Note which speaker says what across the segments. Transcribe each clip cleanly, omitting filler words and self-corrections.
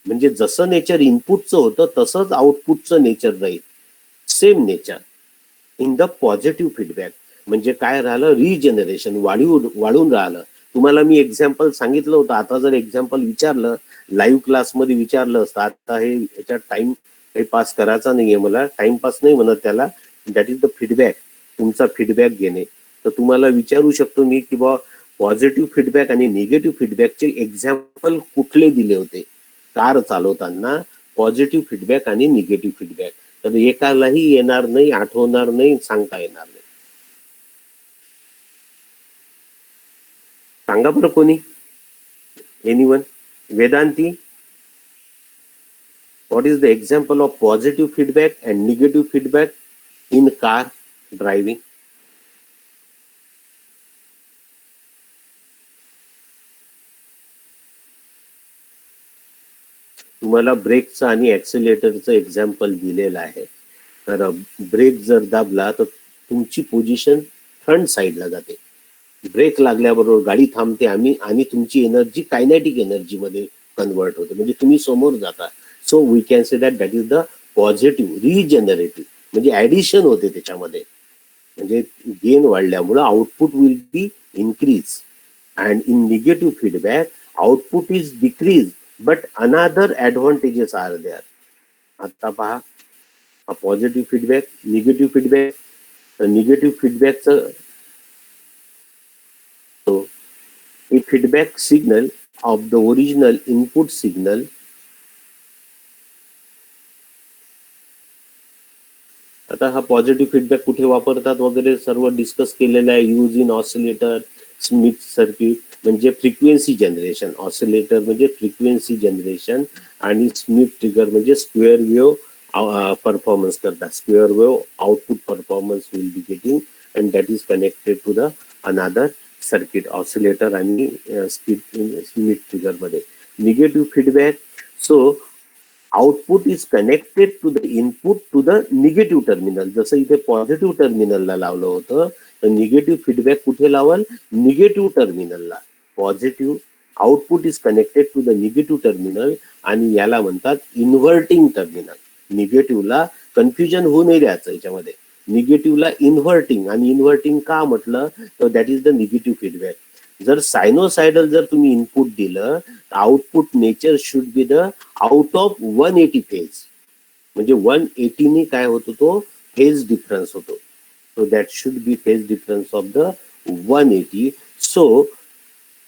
Speaker 1: म्हणजे जसं नेचर इनपुटचं होतं तसंच आउटपुटचं नेचर राहील, same nature in the positive feedback. म्हणजे काय राहिलं, रिजनरेशन वाढून राहिलं. तुम्हाला मी एक्झाम्पल सांगितलं होतं. आता जर एक्झाम्पल विचारलं लाईव्ह क्लासमध्ये विचारलं असतं, आता हे याच्यात टाइम काही पास करायचा नाहीये, मला टाइमपास नाही म्हणत त्याला, दॅट इज द फीडबॅक, तुमचा फीडबॅक घेणे. तर तुम्हाला विचारू शकतो मी की बा पॉझिटिव्ह फीडबॅक आणि निगेटिव्ह फीडबॅकचे एक्झाम्पल कुठले दिले होते कार चालवताना, पॉझिटिव्ह फीडबॅक आणि निगेटिव्ह फीडबॅक. तर एकालाही येणार नाही, आठवणार नाही, सांगता येणार नाही. सांगा बरं कोणी, anyone? Vedanti, what is the example of positive feedback and negative feedback in car driving? तुम्हाला ब्रेकचं आणि ऍक्सिलेटरचं एक्झाम्पल दिलेलं आहे. तर ब्रेक जर दाबला तर तुमची पोझिशन फ्रंट साईडला जाते, ब्रेक लागल्याबरोबर गाडी थांबते आणि तुमची एनर्जी कायनेटिक एनर्जी मध्ये कन्वर्ट होते, म्हणजे तुम्ही समोर जाता. So we can say that is the positive regenerative, म्हणजे ऍडिशन होते त्याच्यामध्ये, म्हणजे गेन वाढल्यामुळे output will be increase. And in negative feedback output is decrease but another advantages are there. आता पहा, हा positive feedback, negative feedback. Negative फीडबॅकचं a feedback signal of the original input signal आता हा पॉझिटिव्ह फीडबॅक कुठे वापरतात वगैरे सर्व डिस्कस केलेलं आहे. Use in oscillator, Schmitt circuit म्हणजे फ्रिक्वेन्सी जनरेशन, ऑसिलेटर म्हणजे फ्रिक्वेन्सी जनरेशन, आणि स्मिथ ट्रिगर म्हणजे स्क्वेअर वेव्ह परफॉर्मन्स करतात. Square wave output performance will be getting and that is connected to the another circuit, oscillator आणि Schmitt trigger मध्ये. Negative feedback, so output is connected to the input to the negative terminal. जसं इथे positive टर्मिनलला लावलं होतं, तर negative feedback कुठे लावल, निगेटिव्ह टर्मिनलला. Positive output is connected to the negative terminal, आणि याला म्हणतात इन्व्हर्टिंग टर्मिनल. निगेटिव्हला कन्फ्युजन होऊ नये द्यायचं याच्यामध्ये, निगेटिव्हला इन्व्हर्टिंग. आणि इन्व्हर्टिंग का म्हटलं तर that is the negative feedback. जर सायनोसायडल जर तुम्ही इनपुट दिलं, output nature should be the out of 180 phase, म्हणजे 180 काय होतो, तो फेज डिफरन्स होतो. So that should be phase difference of the 180. So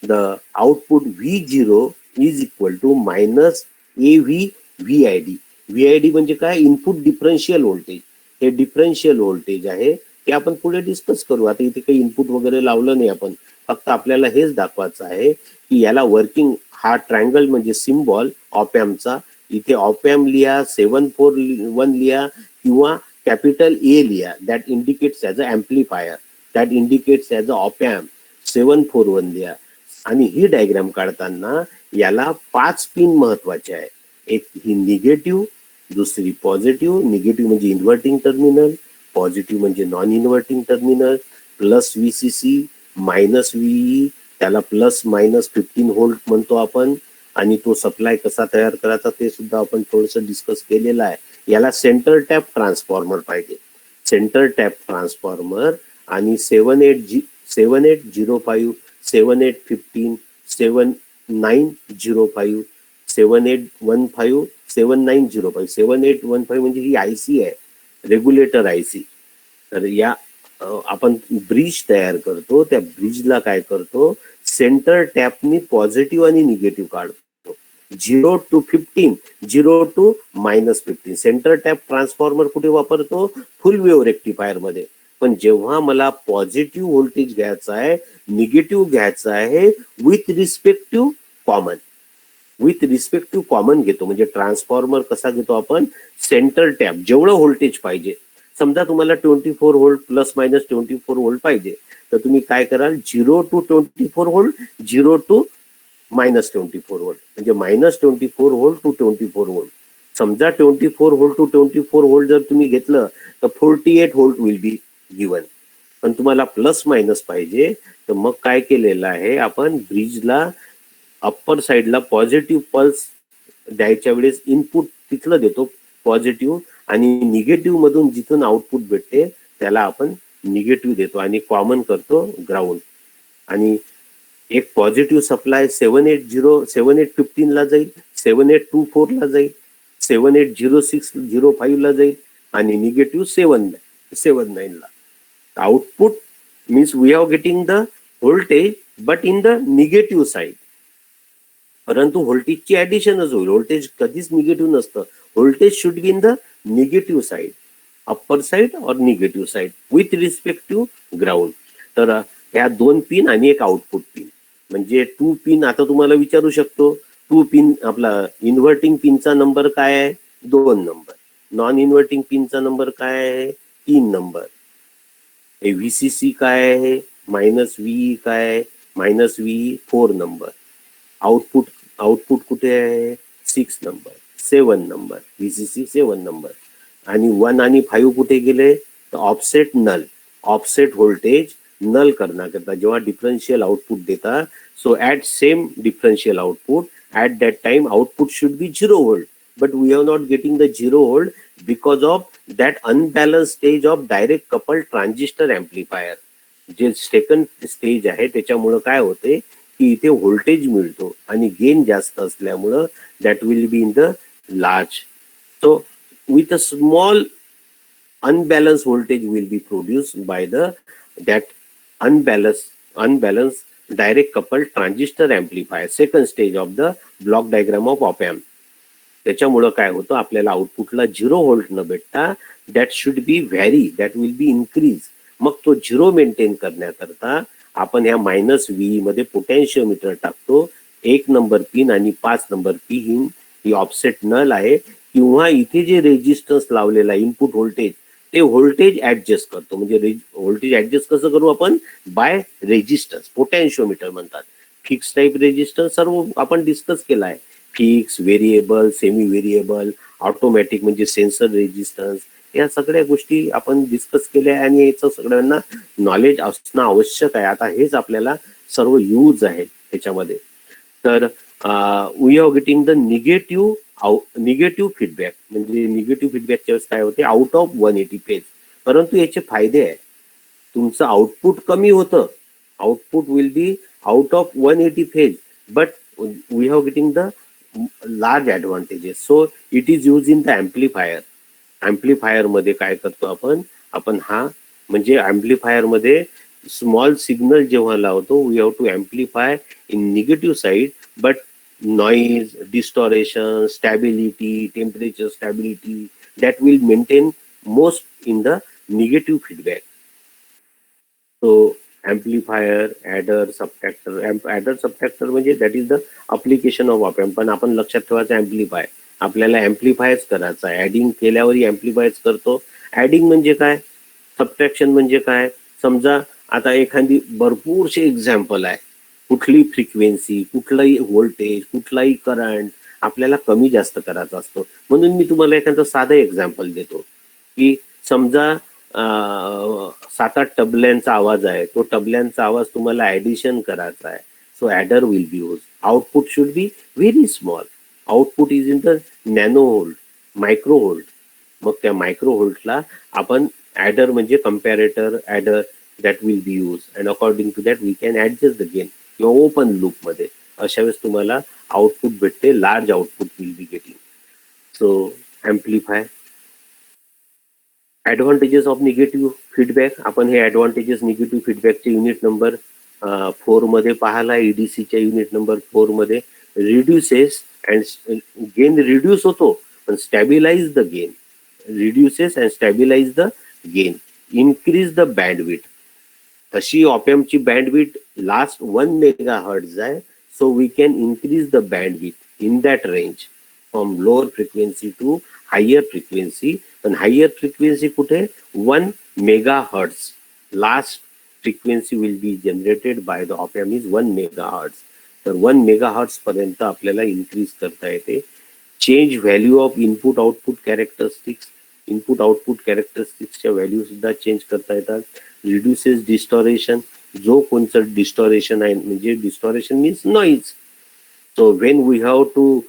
Speaker 1: the output V0 is equal to minus AV VID. VID म्हणजे काय, इनपुट डिफरन्शियल व्होल्टेज. हे differential voltage आहे, ते आपण पुढे डिस्कस करू. आता इथे काही इनपुट वगैरे लावलं नाही आपण, फक्त आपल्याला हेच दाखवायचं आहे की याला वर्किंग, हा ट्रायंगल म्हणजे सिम्बॉल ऑपॅमचा. इथे ऑपॅम लिहा, 741 लिहा किंवा कॅपिटल A लिहा, that indicates as a amplifier, that indicates as a op amp. 741 लिहा. आणि ही डायग्राम काढताना याला 5 पिन महत्वाचे आहे. एक ही निगेटिव्ह, दुसरी पॉझिटिव्ह. निगेटिव्ह म्हणजे इन्व्हर्टिंग टर्मिनल, पॉझिटिव्ह म्हणजे non inverting terminal. Plus VCC, minus VE, त्याला प्लस मायनस 15 व्होल्ट म्हणतो आपण. आणि तो सप्लाय कसा तयार करायचा ते सुद्धा आपण थोडस डिस्कस केलेलं आहे. याला सेंटर टॅप ट्रान्सफॉर्मर पाहिजे, सेंटर टॅप ट्रान्सफॉर्मर. आणि 7805, 7815, 7905, 7815, 7905. 7815 म्हणजे ही IC आहे, रेग्युलेटर IC. तर या आपण ब्रिज तयार करतो, त्या ब्रिजला काय करतो, सेंटर टॅपनी पॉझिटिव्ह आणि निगेटिव्ह काढतो. 0 to 15, 0 to -15. Centre tap transformer कुठे वापरतो, फुल वेव्ह रेक्टिफायर मध्ये. पण जेव्हा मला पॉझिटिव्ह व्होल्टेज घ्यायचा आहे, निगेटिव्ह घ्यायचा आहे, with respective common, with respective common घेतो. म्हणजे ट्रान्सफॉर्मर कसा घेतो आपण, सेंटर टॅप जेवढं व्होल्टेज पाहिजे. समजा तुम्हाला 24 व्होल्ट प्लस मायनस 24 व्होल्ट पाहिजे, तर तुम्ही काय कराल, 0 to 24 व्होल्ट, 0 to -24 व्होल्ट, म्हणजे -24 व्होल्ट टू 24 व्होल्ट. समजा 24 व्होल्ट टू 24 व्होल्ट जर तुम्ही घेतलं तर 48 व्होल्ट विल बी गिवन. पण तुम्हाला प्लस मायनस पाहिजे, तर मग काय केलेलं आहे आपण, ब्रिजला अप्पर साईडला पॉझिटिव्ह पल्स द्यायच्या वेळेस इनपुट तिथलं देतो पॉझिटिव्ह, आणि निगेटिव्ह मधून जिथून आउटपुट भेटते त्याला आपण निगेटिव्ह देतो आणि कॉमन करतो ग्राउंड. आणि एक पॉझिटिव्ह सप्लाय 7815 ला जाईल, 7824 ला जाईल, 780605 ला जाईल आणि निगेटिव्ह 779 ला. Output means we are getting the voltage but in the negative side. परंतु व्होल्टेजची ऍडिशनच होईल, व्होल्टेज कधीच निगेटिव्ह नसतं. Voltage should be in the negative side, upper side और negative side with respect to ground. तर ह्या 2 पिन आणि एक आउटपुट पिन म्हणजे 2 पिन. आता तुम्हाला विचारू शकतो 2 पिन आपला इन्व्हर्टिंग पिनचा नंबर काय आहे? 2 नंबर. नॉन इन्व्हर्टिंग पिनचा नंबर काय आहे? 3 नंबर. व्हीसीसी काय आहे? -व्ही काय आहे? -V 4 number. आउटपुट कुठे आहे? 6 नंबर, 7 नंबर, व्हीसीसी 7 नंबर. आणि 1 आणि 5 कुठे गेले? तर offset null, offset voltage null करण्याकरता जेव्हा डिफरन्शियल आउटपुट देता, so at same differential output at that time output should be 0 volt, but we are not getting the 0 volt because of that unbalance stage of direct coupled transistor amplifier. जे second stage आहे त्याच्यामुळं काय होते की इथे voltage मिळतो आणि gain जास्त असल्यामुळं that will be in the large. So with a small unbalanced voltage will be produced by that unbalanced direct coupled transistor amplifier, second stage of the block diagram of op-amp. त्याच्यामुळं काय होतं, आपल्याला आउटपुटला 0 volt न भेटता that should be vary, that will be increase. मग तो 0 maintain करण्याकरता आपण ह्या -व्ही मध्ये पोटॅन्शिओमीटर टाकतो. 1 नंबर पिन आणि 5 नंबर पिन ही ऑफसेट नल आहे, किंवा इथे जे रेजिस्टन्स लावलेला इनपुट व्होल्टेज ते व्होल्टेज ऍडजस्ट करतो. म्हणजे व्होल्टेज ऍडजस्ट कसं करू आपण? बाय रेजिस्टन्स, पोटॅन्शिओमीटर म्हणतात. फिक्स टाईप रेजिस्टन्स सर्व आपण डिस्कस केला आहे. Fix, variable, semi variable, automatic म्हणजे सेन्सर रेजिस्टन्स, या सगळ्या गोष्टी आपण डिस्कस केल्या आणि याचं सगळ्यांना नॉलेज असणं आवश्यक आहे. आता हेच आपल्याला सर्व यूज आहे त्याच्यामध्ये. तर we are getting the negative feedback. म्हणजे निगेटिव्ह फीडबॅकच्या वेळेस काय होते? Out of 180 phase. परंतु याचे फायदे आहे, तुमचं आउटपुट कमी होतं, output will be out of 180 phase, but we have getting the large advantages. So it is use in the amplifier. Amplifier मध्ये काय करतो आपण हा म्हणजे एम्प्लिफायर मध्ये स्मॉल सिग्नल जेव्हा लावतो, we have to amplify in negative side, but noise, distortion, stability, temperature stability, that will maintain most in the negative feedback. So amplifier, adder, subtractor. Adder, subtractor म्हणजे that is the application of op-amp. पण आपण लक्षात ठेवायचं amplify आपल्याला एम्प्लिफायच करायचा आहे. Adding केल्यावरही एम्प्लिफायच करतो. ऍडिंग म्हणजे काय, सबट्रॅक्शन म्हणजे काय? समजा आता एखादी भरपूरशे एक्झाम्पल आहे, कुठली फ्रिक्वेन्सी, कुठलाही व्होल्टेज, कुठलाही करंट आपल्याला कमी जास्त करायचा असतो. म्हणून मी तुम्हाला एखादं साधं एक्झाम्पल देतो की समजा 7-8 टबल्यांचा आवाज आहे, तो टबल्यांचा आवाज तुम्हाला ऍडिशन करायचा आहे. So adder will be use. Output should be very small. Output is in the nano volt, micro volt. मग त्या मायक्रो व्होल्टला आपण ऍडर म्हणजे comparator adder that will be use, and according to that we can adjust the gain. किंवा open loop मध्ये अशा वेळेस तुम्हाला आउटपुट भेटते, large output will be getting. So amplify. Advantages of negative feedback. आपण हे ऍडव्हान्टेजेस निगेटिव्ह फीडबॅकचे unit number 4 मध्ये पाहिला. ईडीसीच्या युनिट नंबर 4 मध्ये रिड्युसेस अँड गेन रिड्यूस होतो पण stabilize the gain. Reduces and stabilize the gain. Increase the bandwidth. तशी ऑपॅम्पची बँडविड्थ लास्ट 1 मेगाहर्ट्झ आहे. So we can increase the bandwidth in that range from lower frequency to higher frequency. पण higher frequency कुठे? 1 megahertz. Last frequency will be generated by the op amp is 1 megahertz. तर 1 megahertz पर्यंत आपल्याला increase करता येते. Change value of input output characteristics. Input output कॅरेक्टरिस्टिक्सच्या value सुद्धा change करता येतात. Reduces distortion. जो कोणचं डिस्टॉरेशन आहे म्हणजे distortion means noise. So when we have to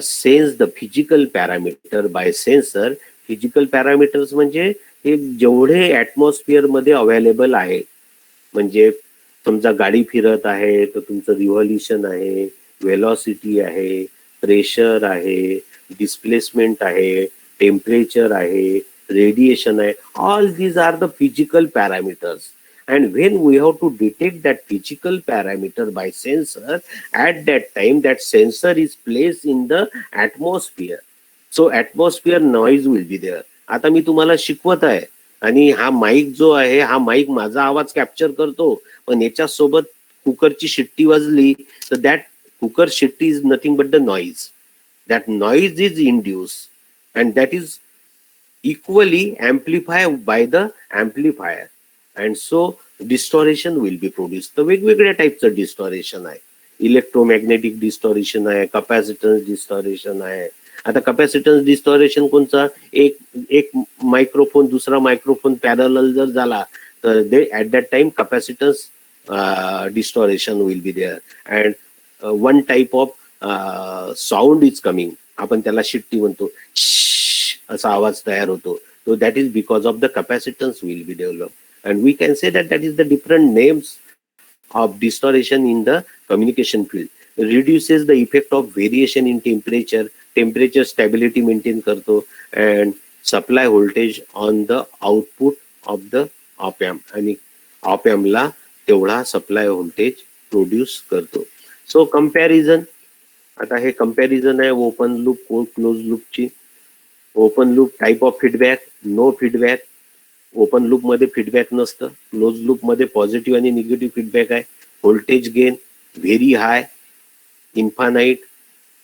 Speaker 1: sense the physical parameter by sensor, physical parameters म्हणजे हे जेवढे ऍटमॉस्फिअर मध्ये अवेलेबल आहे, म्हणजे समजा गाडी फिरत आहे तर तुमचं रिव्हॉल्युशन आहे, वेलॉसिटी आहे, प्रेशर आहे, डिस्प्लेसमेंट आहे, टेम्परेचर आहे, रेडिएशन आहे, all these are the physical parameters. And when we have to detect that physical parameter by sensor, at that time that sensor is placed in the atmosphere. So atmosphere noise will be there. आता मी तुम्हाला शिकवत आहे आणि हा mic जो आहे, हा mic माझा आवाज कॅप्चर करतो, पण याच्यासोबत कुकरची शिट्टी वाजली तर दॅट कुकर शिट्टी is nothing but the noise. That noise is induce and that is equally amplified by the amplifier, and so distortion will be produced. तर वेगवेगळ्या टाईपचं डिस्टॉरेशन आहे, इलेक्ट्रोमॅग्नेटिक डिस्टॉरेशन आहे, कपॅसिटन्स डिस्टॉरेशन आहे. आता कपॅसिटन्स डिस्टॉरेशन कोणचा, एक एक मायक्रोफोन दुसरा मायक्रोफोन पॅरलल जर झाला तर they at that time capacitance distortion will be there. And one type of sound is coming, आपण त्याला शिट्टी म्हणतो, असा आवाज तयार होतो. So that is because of the capacitance will be developed, and we can say that that is the different names of distortion in the communication field. Reduces the effect of variation in temperature, temperature stability maintain करतो, and supply voltage on the output of the op amp, आणि op amp ला तेवढा supply voltage produce करतो. So comparison, आता हे comparison आहे open loop close loop ची. Open loop type of feedback, no feedback. Open loop मध्ये feedback नसतं, क्लोज लूप मध्ये पॉझिटिव्ह आणि निगेटिव्ह फीडबॅक आहे. Voltage gain very high, infinite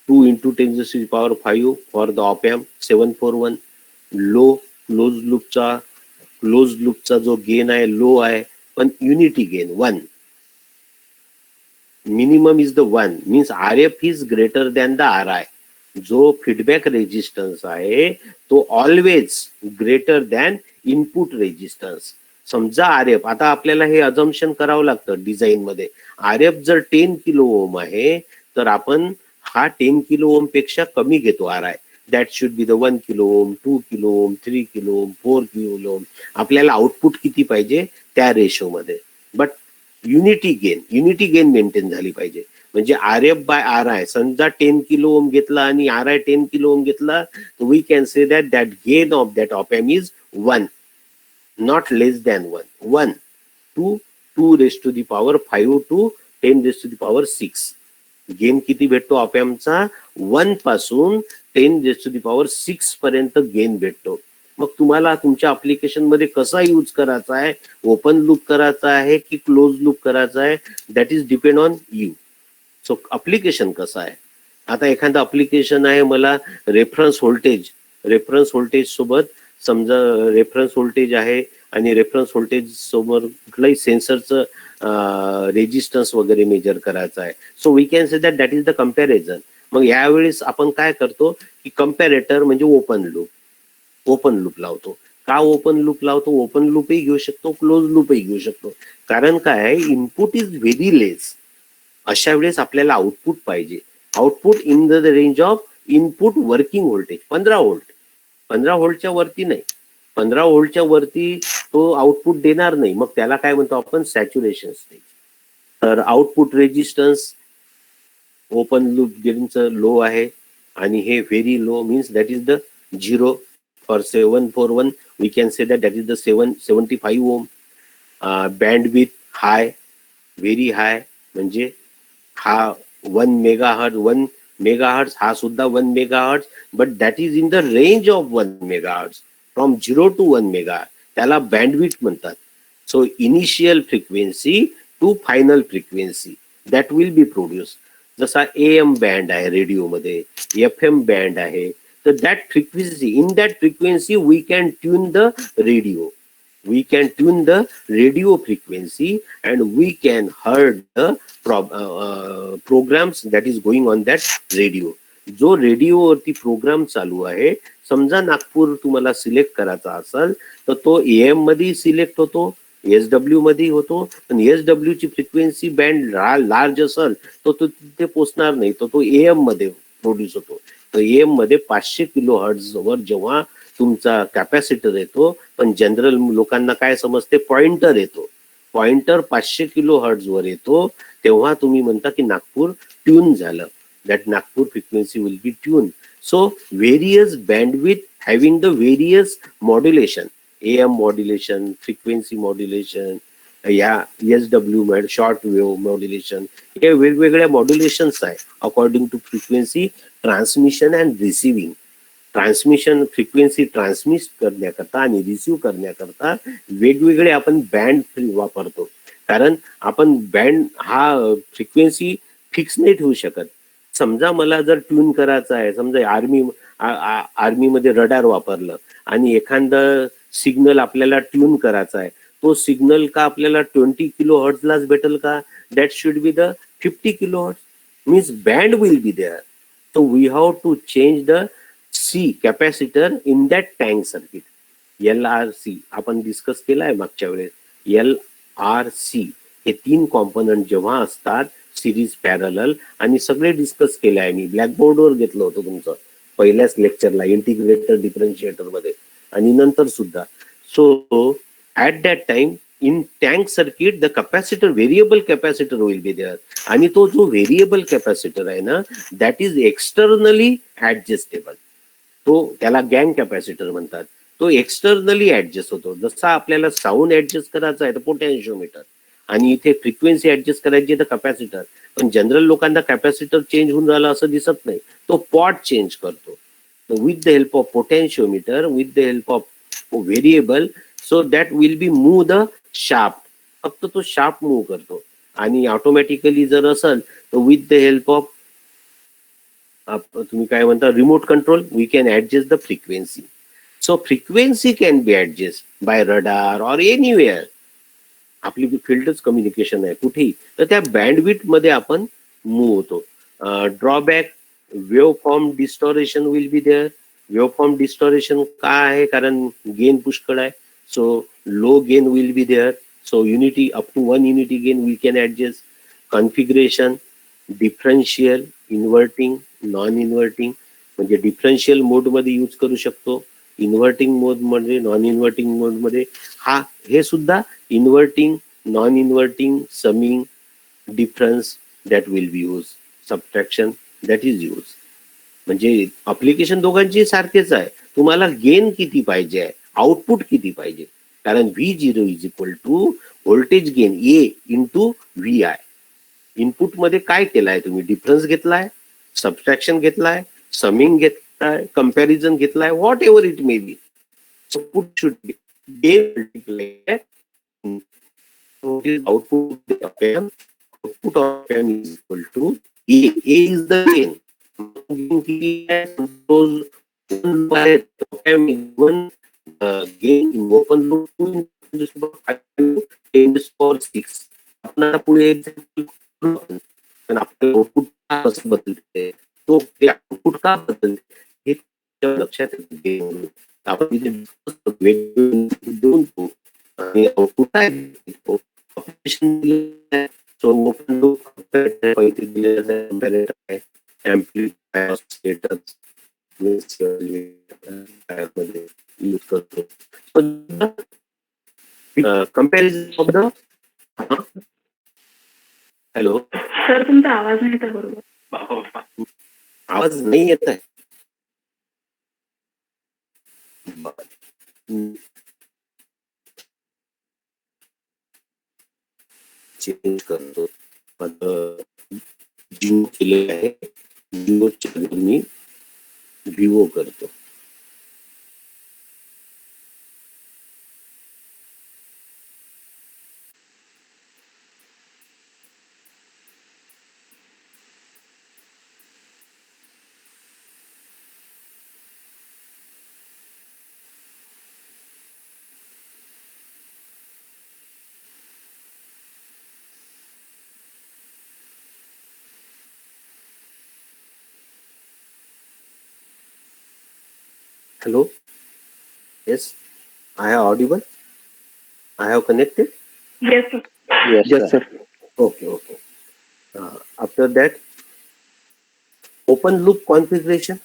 Speaker 1: 2 × 10⁵ for the op amp 741. Low close लूपचा जो gain आहे low आहे, पण unity gain 1. Minimum is the 1, means RF is greater than the RI. जो फीडबॅक रेजिस्टन्स आहे तो always greater than input resistance. समजा RF, आता आपल्याला हे अजम्पशन करावं लागतं डिझाईन मध्ये, RF जर 10 किलो ओम आहे तर आपण हा 10 किलो ओम पेक्षा कमी घेतो RI. That should be the 1 kilo ohm, 2 kilo ohm, 3 kilo ohm, 4 kilo ohm. आपल्याला आउटपुट किती पाहिजे त्या रेशो मध्ये, बट युनिटी गेन मेंटेन झाली पाहिजे. म्हणजे RF बाय RI, समजा 10 किलो ओम घेतला आणि RI 10 किलो ओम घेतला, तर we can say that that gain of that op amp is 1, not less than 1. 1 to 2⁵ to 10⁶. Gain किती भेटतो ऑप एम्पचा, 1 पासून 10⁶ पर्यंत गेन भेटतो. मग तुम्हाला तुमच्या ऍप्लिकेशन मध्ये कसा यूज करायचा आहे, ओपन लूप करायचा आहे की क्लोज लूप करायचा आहे, that is depend on you. So application कसं आहे. आता एखादं अप्लिकेशन आहे, मला रेफरन्स व्होल्टेज सोबत, समजा रेफरन्स व्होल्टेज आहे आणि रेफरन्स व्होल्टेज सोबत कुठलाही सेन्सरचं रेजिस्टन्स वगैरे मेजर करायचं आहे. So we can say that is the comparison. मग यावेळेस आपण काय करतो की कम्पॅरेटर म्हणजे ओपन लूप लावतो. का ओपन लूप लावतो, ओपन लूपही घेऊ शकतो, क्लोज लूपही घेऊ शकतो. कारण काय आहे, इनपुट इज व्हेरी लेस. अशा वेळेस आपल्याला आउटपुट पाहिजे, output in the range of input working voltage 15 volt. 15 व्होल्टच्या वरती नाही, 15 व्होल्टच्या वरती तो आउटपुट देणार नाही. मग त्याला काय म्हणतो आपण, सॅच्युरेशन स्टेज. तर आउटपुट रेजिस्टन्स ओपन लूप गेनचं लो आहे आणि हे very low, means that is the 0. For 741 we can say that is the 75 ohm. Bandwidth high, very high, म्हणजे हा 1 मेगाहर्ट्ज, हा सुद्धा 1 megahertz, but that is in the range of 1 megahertz from 0 to 1 megahertz. त्याला bandwidth म्हणतात. So initial frequency to final frequency that will B produce. जसा AM band आहे रेडिओमध्ये, FM band आहे, तर that frequency, in that frequency we can tune the radio. We can tune the radio frequency and we can hear the programs that is going on that radio. जो radio वरती programme चालू आहे, समजा नागपूर तुम्हाला select करायचा असेल तर तो AM मध्ये सिलेक्ट होतो, SW मध्ये होतो, पण SW ची फ्रिक्वेन्सी बँड लार्ज असेल तर तो तिथे पोचणार नाही, तर तो AM मध्ये प्रोड्यूस होतो. तर AM मध्ये 500 किलो हर्ट्झ वर जेव्हा तुमचा कॅपॅसिटर येतो, पण जनरल लोकांना काय समजते, पॉइंटर येतो, पॉइंटर 500 किलो हर्ट्झ वर येतो, तेव्हा तुम्ही म्हणता की नागपूर ट्यून झालं. That Nagpur frequency will be tune. So various bandwidth having the various modulation, AM modulation, frequency modulation, या SW शॉर्ट वेव्ह मॉड्युलेशन, हे वेगवेगळ्या मॉड्युलेशन्स आहे according to frequency transmission and receiving. Transmission frequency transmit करण्याकरता आणि receive करण्याकरता वेगवेगळे आपण band वापरतो. कारण आपण बँड हा फ्रिक्वेन्सी फिक्स नाही ठेवू शकत. समजा मला जर ट्यून करायचं आहे, समजा आर्मीमध्ये रडार वापरलं आणि एखादं सिग्नल आपल्याला ट्यून करायचा आहे, तो सिग्नल का आपल्याला 20 किलो हर्ट्झलाच भेटेल का? That should be the 50 kilo hertz, means band will be there. So we have to change the C capacitor in that tank circuit. LRC आपण डिस्कस केलाय मागच्या वेळेस. LRC हे 3 कॉम्पोनंट जेव्हा असतात सिरीज पॅरलल, आणि सगळे डिस्कस केले आहे मी, ब्लॅकबोर्डवर घेतलं होतं तुमचं पहिल्याच लेक्चरला इंटिग्रेटर डिफरन्शिएटर मध्ये आणि नंतर सुद्धा. So at that time in tank circuit the capacitor, variable capacitor will be there. आणि तो जो व्हेरिएबल कॅपॅसिटर आहे ना, दॅट इज एक्सटर्नली ऍडजस्टेबल. तो त्याला गँग कॅपॅसिटर म्हणतात. तो एक्सटर्नली ऍडजस्ट होतो. जसा आपल्याला साऊंड ऍडजस्ट करायचा आहे तर पोटॅन्शिओमीटर, आणि इथे फ्रिक्वेन्सी ऍडजस्ट करायची तर कॅपॅसिटर. पण जनरल लोकांना कॅपॅसिटर चेंज होऊन राहिला असं दिसत नाही, तो पॉट चेंज करतो. With the help of potentiometer, with the help of variable, so that will be move the shaft. फक्त तो शाफ्ट मूव्ह करतो. आणि ऑटोमॅटिकली जर असेल तर विथ द हेल्प ऑफ तुम्ही काय म्हणता remote control, we can adjust the frequency. So frequency can be adjust by radar or anywhere. आपली फील्डच कम्युनिकेशन आहे कुठेही, तर त्या बँडविथ मध्ये आपण मूव्ह होतो. Drawback, wave form distortion will be there. Wave form distortion काय आहे, कारण गेन पुष्कळ आहे, so low gain will be there. So unity up to 1 unity gain we can adjust. Configuration, differential, inverting, non inverting, म्हणजे differential mode मध्ये use करू शकतो, inverting मोड मध्ये, नॉन इन्व्हर्टिंग मोड मध्ये. हा हे सुद्धा inverting, non inverting, summing, difference that will be use, subtraction that is use. म्हणजे अप्लिकेशन दोघांची सारखेच आहे. तुम्हाला गेन किती पाहिजे आहे, आउटपुट किती पाहिजे. कारण V0 is equal to voltage gain A into VI. Input मध्ये काय केलाय तुम्ही, डिफरन्स घेतलाय, सबट्रॅक्शन घेतलाय, समिंग घेतलाय, कंपॅरिझन घेतलाय, whatever it may be. Output should be gain multiplied output of M. Output of M is equal to A. A is the gain. Gain in open loop 10⁻⁶. आपण पुढे पण आपलं output कसं बदलते, तो ते आउटपुट का बदलते हे लक्षात येते. आपण इथे वेगवेगळे देऊन तो आणि आउटपुट काय देतो, ऑपरेशन सो ओपन लूप पैसे दिलेले आहे, एम्प्लिफायर, स्टेटस मध्ये यूज करतो. Comparison of the. Hello
Speaker 2: sir, तुमचा आवाज नाही येत बरोबर.
Speaker 1: आवाज नाही येत आहे. चेंज करतो. जिओ केलेलं आहे, जिओ मी विवो करतो. Hello, yes, I am audible. I have connected.
Speaker 2: Yes, sir.
Speaker 3: Yes, sir.
Speaker 1: Okay. After that, open loop configuration.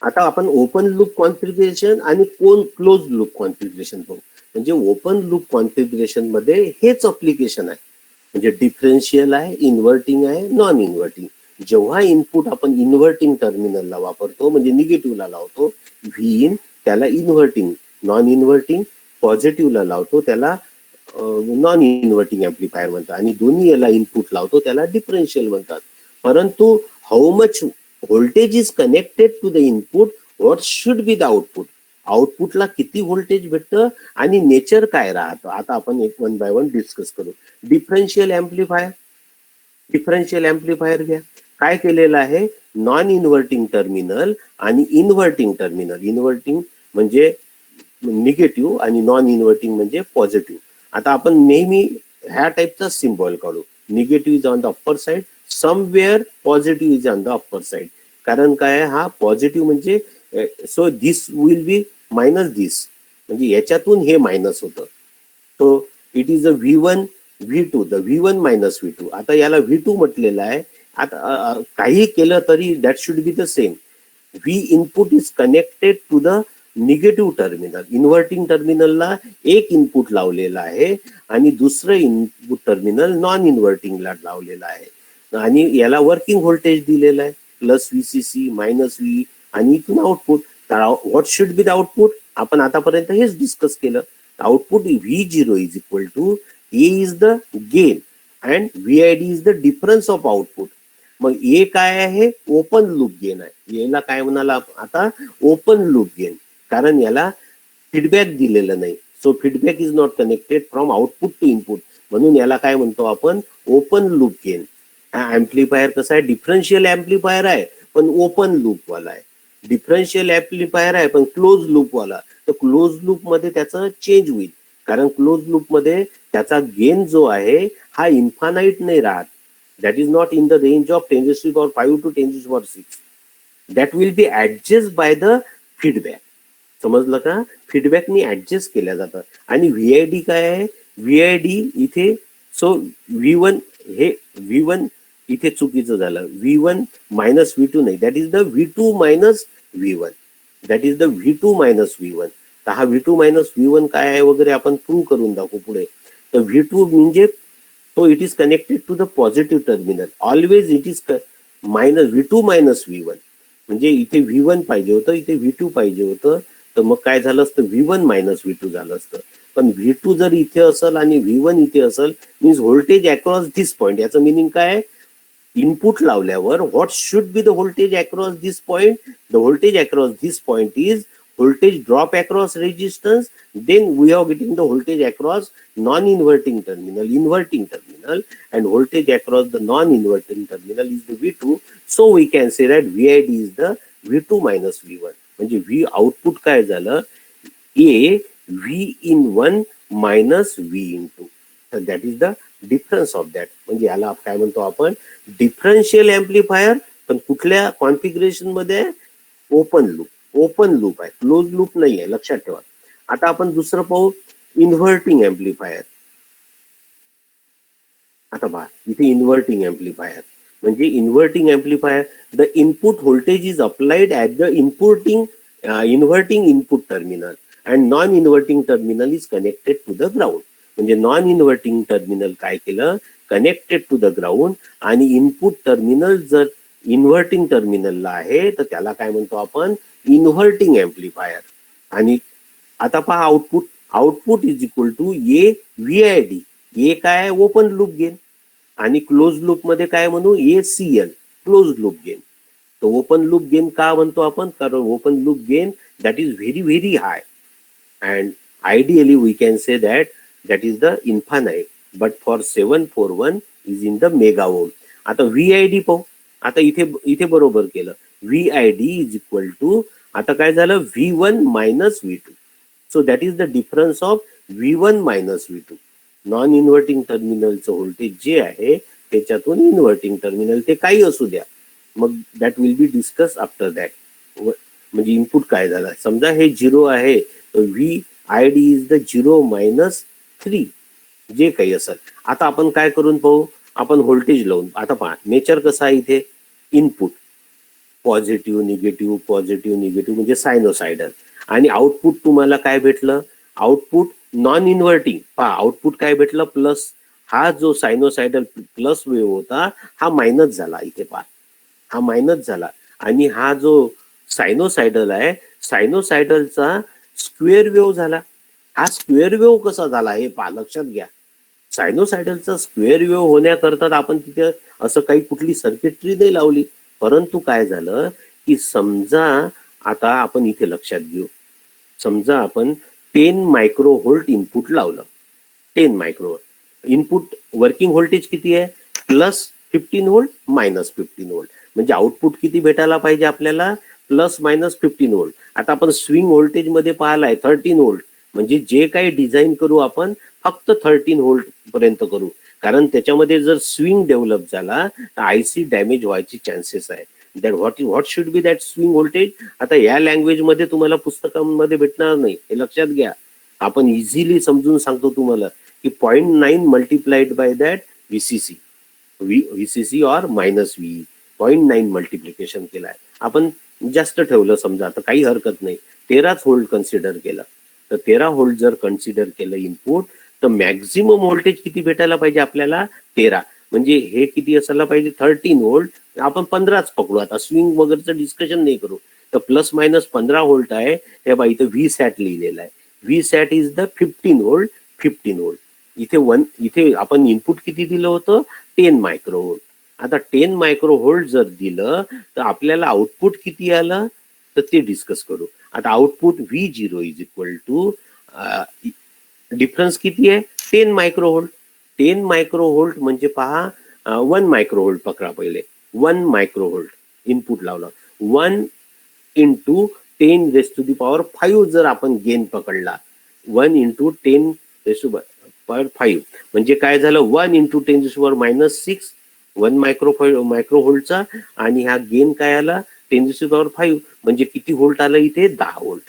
Speaker 1: आता आपण ओपन लूप कॉन्फिगरेशन आणि क्लोज लूप कॉन्फिगरेशन पाहू. म्हणजे ओपन लूप कॉन्फिगरेशन मध्ये हेच अप्लिकेशन आहे. म्हणजे डिफरन्शियल आहे, इन्व्हर्टिंग आहे, नॉन इन्व्हर्टिंग. जेव्हा इनपुट आपण इन्व्हर्टिंग टर्मिनलला वापरतो म्हणजे निगेटिव्हला लावतो व्ही इन, त्याला इन्व्हर्टिंग. नॉन इन्व्हर्टिंग पॉझिटिव्हला लावतो त्याला नॉन इन्व्हर्टिंग ऍम्प्लिफायर म्हणतात. आणि दोन्ही याला इनपुट लावतो त्याला डिफरन्शियल म्हणतात. परंतु how much voltage is connected to the input, what should be the output. आउटपुटला किती व्होल्टेज भेटतं आणि नेचर काय राहतं, आता आपण एक वन बाय वन डिस्कस करू. डिफरन्शियल ऍम्प्लिफायर घ्या. काय केलेलं आहे, नॉन इन्व्हर्टिंग टर्मिनल आणि इन्व्हर्टिंग टर्मिनल. इन्व्हर्टिंग म्हणजे निगेटिव्ह आणि नॉन इन्व्हर्टिंग म्हणजे पॉझिटिव्ह. आता आपण नेहमी ह्या टाईपचा सिम्बॉल काढू. Negative is on the upper side, somewhere positive is on the upper side. कारण काय, हा पॉझिटिव्ह म्हणजे so this will be minus this, म्हणजे याच्यातून हे मायनस होतं. So it is a V1 V2, the V1 minus V2. आता याला V2 म्हटलेलं आहे. आता काही केलं तरी that should be the same. V input is connected to the negative terminal. Inverting टर्मिनलला एक इनपुट लावलेला आहे आणि दुसरं इनपुट टर्मिनल नॉन इन्व्हर्टिंगला लावलेलं आहे. आणि याला वर्किंग व्होल्टेज दिलेलं आहे प्लस VCC मायनस V आणि इथून आउटपुट. तर what should be the output, आपण आतापर्यंत हेच डिस्कस केलं. Output V0 is equal to A is the gain and VID is the difference of output. मग ए काय आहे, ओपन लूप गेन आहे. याला काय म्हणाला आता, ओपन लूप गेन. कारण याला फीडबॅक दिलेलं नाही. So feedback is not connected from output to input, म्हणून याला काय म्हणतो आपण, ओपन लूप गेन. हा ऍम्प्लिफायर कसा आहे, डिफरन्शियल ऍम्प्लिफायर आहे पण ओपन लूप वाला आहे. डिफरन्शियल ऍम्प्लिफायर आहे पण क्लोज लूप वाला. तर क्लोज लूप मध्ये त्याचं चेंज होईल, कारण क्लोज लूप मध्ये त्याचा गेन जो आहे हा इन्फानाइट नाही राहत. that is not in the range of 10 to the power 5 to 10 to the power 6. That will be adjusted by the feedback. समजलं का, फीडबॅकनी ऍडजस्ट केल्या जातं. आणि VID काय आहे, VID इथे सो V1, हे V1 इथे चुकीचं झालं. V1 मायनस V2 नाही, that is the V2 minus V1. That is the V2 minus V1. तर हा V2 मायनस V1 काय आहे वगैरे आपण प्रूव्ह करून दाखवू पुढे. तर V2 म्हणजे so it is connected to the positive terminal. Always it is minus V2 minus V1. म्हणजे इथे V1 पाहिजे होतं, इथे V2 पाहिजे होतं. तर मग काय झालं असतं, V1 मायनस V2 झालं असतं. पण V2 जर इथे असेल आणि V1 इथे असेल, मीन्स व्होल्टेज अक्रॉस दिस पॉइंट. याचं मिनिंग काय, इनपुट लावल्यावर what should be the voltage across this point. The voltage across this point is voltage drop across resistance, then we are getting the voltage across non-inverting terminal, inverting terminal, and voltage across the non-inverting terminal is the V2. So we can say that VID is the V2 minus V1. म्हणजे V output काय झालं, A V in 1 minus V in 2. So that is the difference of that. म्हणजे याला काय म्हणतो आपण, differential amplifier, पण कुठल्या कॉन्फिगरेशन मध्ये, ओपन लूप. ओपन लूप आहे, क्लोज लूप नाही आहे, लक्षात ठेवा. आता आपण दुसरं पाहू, इन्व्हर्टिंग ऍम्प्लिफायर. आता पहा इथे इन्व्हर्टिंग ऍम्प्लिफायर म्हणजे inverting amplifier, the input voltage is applied at the inverting input terminal and non inverting terminal is connected to the ground. म्हणजे नॉन इन्व्हर्टिंग टर्मिनल काय केलं, कनेक्टेड टू द ग्राउंड, आणि input terminal जर inverting टर्मिनलला आहे तर त्याला काय म्हणतो आपण, इन्व्हर्टिंग ऍम्प्लिफायर. आणि आता पहा output is equal to A VID. A काय, ओपन लूप गेन, आणि क्लोज लूप मध्ये काय म्हणू, ACL, क्लोज लूप गेन. तर ओपन लूप गेन का म्हणतो आपण, कारण open loop gain that is very very high and ideally we can say that is the infinite, but for 741 is in the mega ohm. आता VID पाहू. आता इथे बरोबर केलं, VID इज इक्वल टू, आता काय झालं, V1 minus V2. So that is the difference of V1 minus V2. Non inverting टर्मिनलचं व्होल्टेज जे आहे त्याच्यातून इन्व्हर्टिंग टर्मिनल, ते काही असू द्या, मग that will be discuss after that. म्हणजे इनपुट काय झालं, समजा हे 0 आहे तर VID इज द 0 मायनस 3. जे काही असेल. आता आपण काय करून पाहू, आपण व्होल्टेज लावून आता पहा नेचर कसं आहे इथे, इनपुट पॉझिटिव्ह निगेटिव्ह म्हणजे सायनोसायडल, आणि आउटपुट तुम्हाला काय भेटलं, आउटपुट नॉन इन्व्हर्टिंग. पहा आउटपुट काय भेटलं, प्लस. हा जो सायनोसायडल प्लस वेव्ह होता हा मायनस झाला, इथे पहा हा मायनस झाला. आणि हा जो सायनोसायडल आहे, सायनोसायडलचा स्क्वेअर वेव्ह झाला. हा स्क्वेअर वेव्ह कसा झाला हे पहा, लक्षात घ्या. सायनोसायडलचा स्क्वेअर वेव्ह होण्याकरता आपण तिथे असं काही कुठली सर्किटरी नाही लावली, परंतु काय झालं की समजा आता आपण इथे लक्षात घेऊ, समजा आपण 10 मायक्रो व्होल्ट इनपुट लावलं, 10 मायक्रो इनपुट वर्किंग व्होल्टेज किती आहे, +15 व्होल्ट -15 व्होल्ट, म्हणजे आउटपुट किती भेटायला पाहिजे आपल्याला, +-15 व्होल्ट. आता आपण स्विंग व्होल्टेज मध्ये पाहिलाय 13 व्होल्ट, म्हणजे जे काही डिझाईन करू आपण फक्त 13 व्होल्ट पर्यंत करू, कारण त्याच्यामध्ये जर स्विंग डेव्हलप झाला तर आयसी डॅमेज व्हायची चान्सेस आहे. That what should B that swing voltage. आता या लँग्वेज मध्ये तुम्हाला पुस्तकांमध्ये भेटणार नाही, हे लक्षात घ्या. आपण इझिली समजून सांगतो तुम्हाला की 0.9 multiplied by that VCC, VCC और -V 0.9 मल्टिप्लिकेशन केलाय आपण, जास्त ठेवलं समजा, आता काही हरकत नाही. 13 व्होल्ट कन्सिडर केलं, तर 13 व्होल्ट जर कन्सिडर केलं इनपुट, तर मॅक्झिमम व्होल्टेज किती भेटायला पाहिजे आपल्याला, 13. म्हणजे हे किती असायला पाहिजे, 13 व्होल्ट. आपण 15च पकडू, आता स्विंग वगैरेचं डिस्कशन नाही करू. तर +-15 व्होल्ट आहे, हे बघा इथे व्ही सॅट लिहिलेलं आहे. V sat is the 15 volt, 15 volt. इथे आपण इनपुट किती दिलं होतं, 10 मायक्रो व्होल्ट. आता 10 मायक्रो व्होल्ट जर दिलं तर आपल्याला आउटपुट किती आलं, तर ते डिस्कस करू. आता output V0 is equal to, difference किती आहे, 10 मायक्रो व्होल्ट. 10 मायक्रो व्होल्ट म्हणजे पहा 1 मायक्रो व्होल्ट पकडा पहिले, 1 मायक्रो व्होल्ट इनपुट लावलं, 1 इंटू 10⁵ जर आपण गेन पकडला, 1 इंटू 10⁵ म्हणजे काय झालं, 1 इंटू 10⁻⁻6 1 मायक्रो व्होल्टचा, आणि हा गेन काय आला 10⁵, म्हणजे किती व्होल्ट आलं इथे, 10 व्होल्ट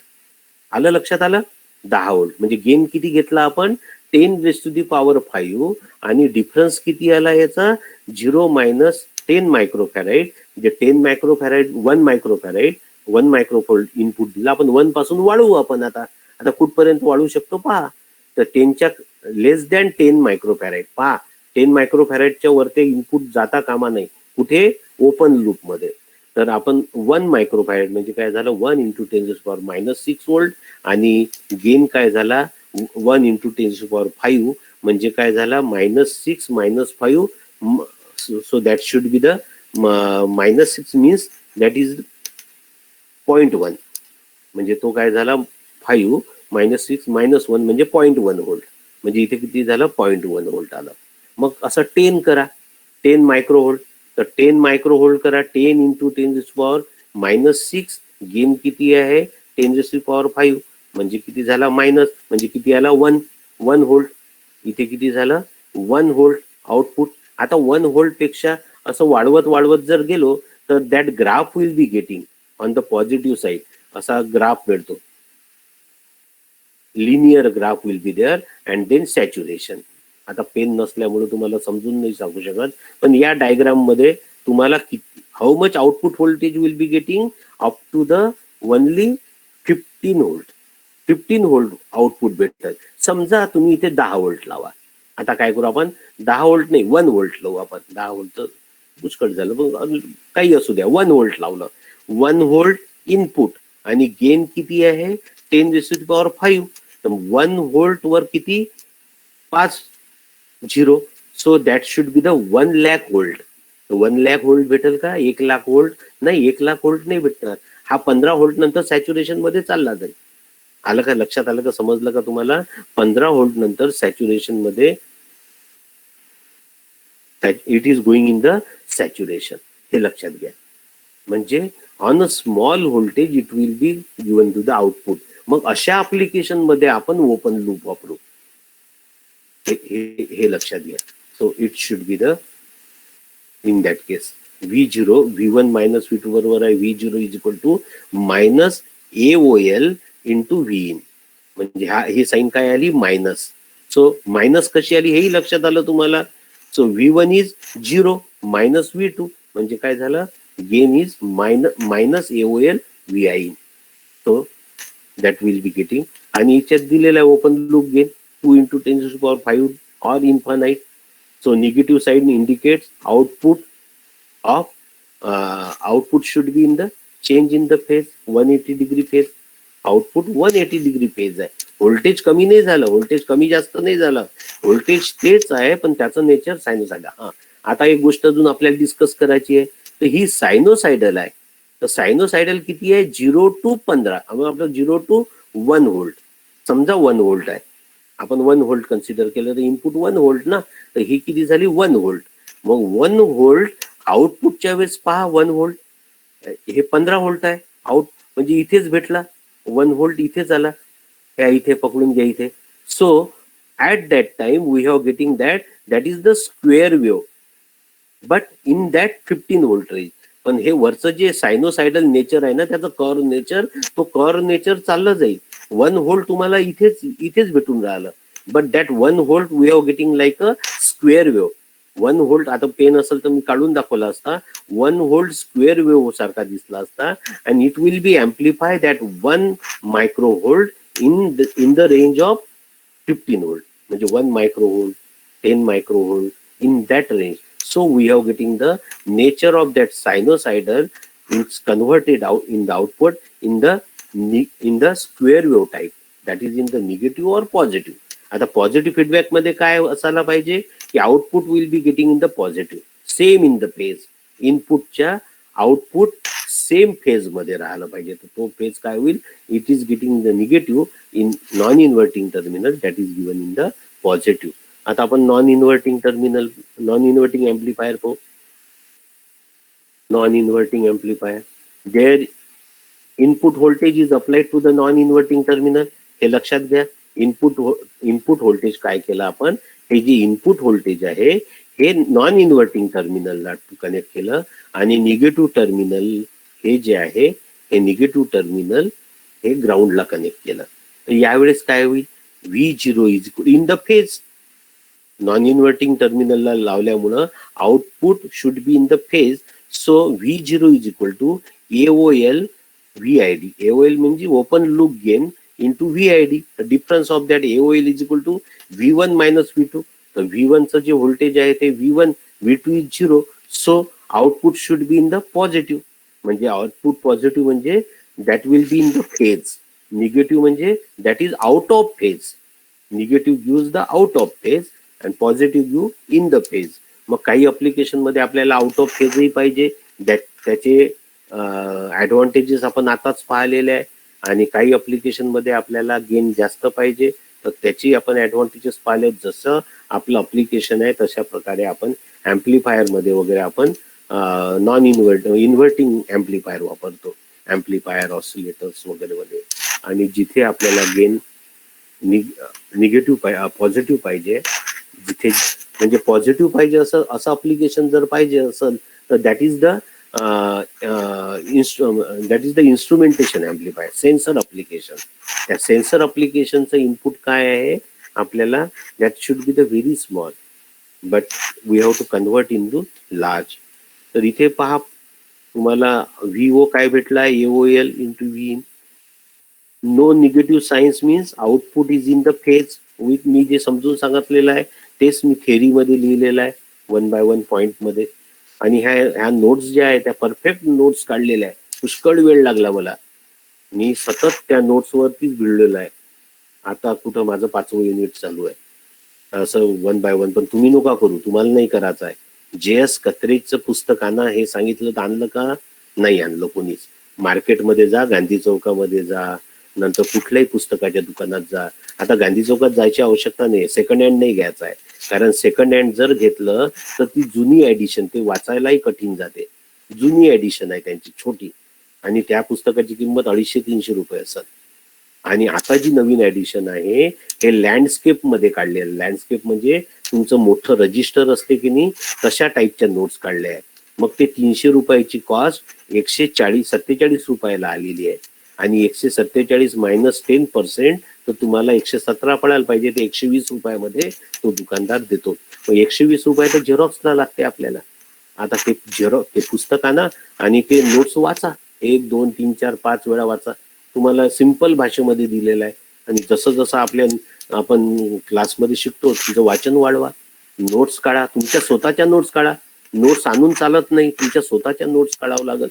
Speaker 1: आलं, लक्षात आलं. 10 व्होल्ट म्हणजे गेन किती घेतला आपण, 10⁵, आणि डिफरन्स किती आला याचा, 0 - 10 मायक्रोफॅराइड, म्हणजे 10 मायक्रोफॅराइड 1 मायक्रोफॅराइड 1 मायक्रोफोल्ट इनपुट दिला आपण, 1 पासून वाढवू आपण. आता कुठपर्यंत वाढवू शकतो पहा, तर 10च्या <10 मायक्रोफॅराइड. पहा 10 मायक्रोफॅराइडच्या वरती इनपुट जाता कामा नाही, कुठे, ओपन लूप मध्ये. तर आपण 1 मायक्रोफॅराइड म्हणजे काय झालं, 1 इंटू 10⁻⁻6 व्होल्ट, आणि गेन काय झाला 1 इंटू 10⁵, म्हणजे काय झाला -6 - 5. So that should be the -6 means that is 0.1, म्हणजे तो काय झाला 5 -6 -1 म्हणजे 0.1 व्होल्ट, म्हणजे इथे किती झालं 0.1 व्होल्ट आलं. मग असं 10 करा, 10 मायक्रो व्होल्ट, तर 10 मायक्रो व्होल्ट करा, 10 इंटू 10⁻⁻6, गेन किती आहे 10⁵, म्हणजे किती झाला मायनस, म्हणजे किती आला 1 व्होल्ट. इथे किती झालं 1 व्होल्ट आउटपुट. आता 1 व्होल्ट पेक्षा असं वाढवत जर गेलो तर that graph will be getting on the positive side, असा ग्राफ मिळतो, linear graph will be there, and then saturation. आता पेन नसल्यामुळे तुम्हाला समजून नाही सांगू शकत, पण या डायग्राम मध्ये तुम्हाला किती, how much output voltage will be getting up to the only 15 volt, 15 volt output भेटतात. समजा तुम्ही इथे 10 व्होल्ट लावा. आता काय करू आपण, 10 व्होल्ट नाही 1 व्होल्ट लावू आपण. 10 व्होल्ट पुष्कळ झालं, पण काही असू द्या, 1 व्होल्ट लावलं, 1 व्होल्ट इनपुट, आणि गेन किती आहे 10⁵. तर 1 व्होल्ट वर किती 5 0, so that should be the 1 lakh volt. 1 lakh volt भेटेल का, 1 लाख व्होल्ट नाही, 1 लाख व्होल्ट नाही भेटणार. हा 15 व्होल्ट नंतर सॅच्युरेशन मध्ये चालला जाईल. आलं का, लक्षात आलं का, समजलं का तुम्हाला. 15 व्होल्ट नंतर सॅच्युरेशन मध्ये, it is going in the saturation, हे लक्षात घ्या. म्हणजे on a small voltage it will be given to the output. मग अशा ऍप्लिकेशन मध्ये आपण ओपन लूप वापरू, हे लक्षात घ्या. So it should be the, in that case V0 V1 - V2 बरोबर आहे, V0 is equal to -AOL into Vin, म्हणजे हे साईन काय आली मायनस, सो मायनस कशी आली हेही लक्षात आलं तुम्हाला. So V1 is 0 minus V2 म्हणजे काय झालं, gain is minus AOL VI. So that will be getting. आणि याच्यात दिलेला आहे open loop gain 2 × 10⁵ or infinite. So negative side indicates output should be in the change in the phase 180° phase. Output 180° phase आहे. Voltage कमी नाही झालं, voltage कमी जास्त नाही झालं, व्होल्टेज तेच आहे पण त्याचं नेचर सायनोसायडल. हा, आता एक गोष्ट अजून आपल्याला डिस्कस करायची आहे. तर ही सायनोसायडल आहे. तर सायनोसायडल किती आहे, 0 to 15. मग आपलं 0 to 1 व्होल्ट. समजा 1 व्होल्ट आहे, आपण 1 व्होल्ट कन्सिडर केलं तर इनपुट 1 व्होल्ट ना. तर ही किती झाली, 1 व्होल्ट. मग 1 व्होल्ट आउटपुटच्या वेळेस पहा 1 व्होल्ट, हे 15 व्होल्ट आहे आउट, म्हणजे इथेच भेटला 1 व्होल्ट, इथेच आला, ह्या इथे पकडून घ्या इथे. So at that time we have getting that is the square wave, but in that 15 volt range. पण हे वरचं जे सायनोसायडल नेचर आहे ना, त्याचं कर्व नेचर, तो कर्व नेचर चाललं जाईल. 1 व्होल्ट तुम्हाला इथेच भेटून राहिलं, but that 1 volt we have getting like a square wave. 1 volt, आता पेन असेल तर मी काढून दाखवला असता, 1 व्होल्ट स्क्वेअर वेव्ह सारखा दिसला असता. And it will B amplify that 1 micro volt in the range of 15 volt, म्हणजे 1 micro volt, 10 micro volt, in that range. So we are getting the nature of that sinusoidal. It's converted out in the output in the square wave type, that is in the negative or positive. आता positive feedback मध्ये काय असायला पाहिजे की output will be getting in the positive, same in the phase. इनपुटच्या output same phase मध्ये राहायला पाहिजे. तर तो फेज काय होईल, it is getting in the negative in non inverting terminal, that is given in the positive. आता आपण नॉन इन्व्हर्टिंग एम्प्लीफायर पाहू. Non inverting amplifier, there input voltage is applied to the non inverting terminal. हे लक्षात घ्या, input voltage काय केलं आपण, हे जे इनपुट व्होल्टेज आहे हे नॉन इन्व्हर्टिंग टर्मिनलला कनेक्ट केलं, आणि निगेटिव्ह टर्मिनल हे जे आहे, हे निगेटिव्ह टर्मिनल हे ग्राउंडला कनेक्ट केलं. तर यावेळेस काय होईल, V0 is in the phase. Non inverting टर्मिनलला लावल्यामुळं output should be in the phase. So V0 is equal to AOL VID. AOL म्हणजे open loop gain into VID. The difference of that AOL is equal to V1 minus V2. तर V1 चं जे voltage आहे ते V1, V2 is 0. So output should be in the positive. म्हणजे output positive म्हणजे that will be in the phase. Negative म्हणजे that is out of phase. Negative gives the out of phase आणि positive give in the phase. मग काही application मध्ये आपल्याला out of फेजही पाहिजे, त्याचे ऍडव्हान्टेजेस आपण आताच पाहिलेले आहे. आणि काही अप्लिकेशन मध्ये आपल्याला गेन जास्त पाहिजे, तर त्याची आपण ऍडव्हान्टेजेस पाहिले. जसं आपलं अप्लिकेशन आहे तशा प्रकारे आपण ऍम्प्लिफायर मध्ये वगैरे आपण नॉन इन्व्हर्टिंग एम्प्लिफायर वापरतो, ऍम्प्लिफायर, ऑसिलेटर्स वगैरे मध्ये. आणि जिथे आपल्याला गेन निगेटिव्ह पॉझिटिव्ह पाहिजे, जिथे म्हणजे पॉझिटिव्ह पाहिजे असं अप्लिकेशन जर पाहिजे असेल तर that is the instrumentation amplifier, sensor application. त्या सेन्सर अप्लिकेशनचं इनपुट काय आहे आपल्याला, that should be the very small, but we have to convert into large. तर इथे पहा तुम्हाला VO काय भेटला, AOL into V in. No negative signs means output is in the phase. With मी जे समजून सांगितलेलं आहे तेच मी थेअरीमध्ये लिहिलेलं आहे 1 by 1 पॉइंट मध्ये. आणि ह्या नोट्स ज्या आहेत त्या परफेक्ट नोट्स काढलेल्या आहे. पुष्कळ वेळ लागला मला, मी सतत त्या नोट्स वरतीच भिडलेलो आहे. आता कुठं माझं 5वं युनिट चालू आहे असं 1 by 1. पण तुम्ही नका करू, तुम्हाला नाही करायचं आहे. JS कत्रेजचं पुस्तक आणा हे सांगितलं तर आणलं का, नाही आणलं कोणीच. मार्केटमध्ये जा, गांधी चौकामध्ये जा, नंतर कुठल्याही पुस्तकाच्या दुकानात जा. आता गांधी चौकात जायची आवश्यकता नाही, सेकंड हँड नाही घ्यायचा आहे. कारण सेकंड हँड जर घेतलं तर ती जुनी एडिशन, ते वाचायलाही कठीण जाते. जुनी एडिशन आहे त्यांची, छोटी, आणि त्या पुस्तकाची किंमत 250-300 रुपये असतात. आणि आता जी नवीन एडिशन आहे हे लँडस्केप मध्ये काढलेलं. लँडस्केप म्हणजे तुमचं मोठं रजिस्टर असते की नाही, तशा टाईपच्या नोट्स काढल्या आहेत. मग ते 300 रुपयाची कॉस्ट 147 रुपयाला आलेली आहे. आणि 147 मायनस 10% तर तुम्हाला 117 पडायला पाहिजे, ते 120 रुपयामध्ये तो दुकानदार देतो. मग 120 रुपये तर झेरॉक्सला लागते आपल्याला. आता ते ते पुस्तक आणा आणि ते नोट्स वाचा, 1 2 3 4 5 वेळा वाचा. तुम्हाला सिंपल भाषेमध्ये दिलेलं आहे. आणि जसं जसं आपण क्लासमध्ये शिकतो तिचं वाचन वाढवा, नोट्स काढा, तुमच्या स्वतःच्या नोट्स काढा. नोट्स आणून चालत नाही, तुमच्या स्वतःच्या नोट्स काढावं लागेल.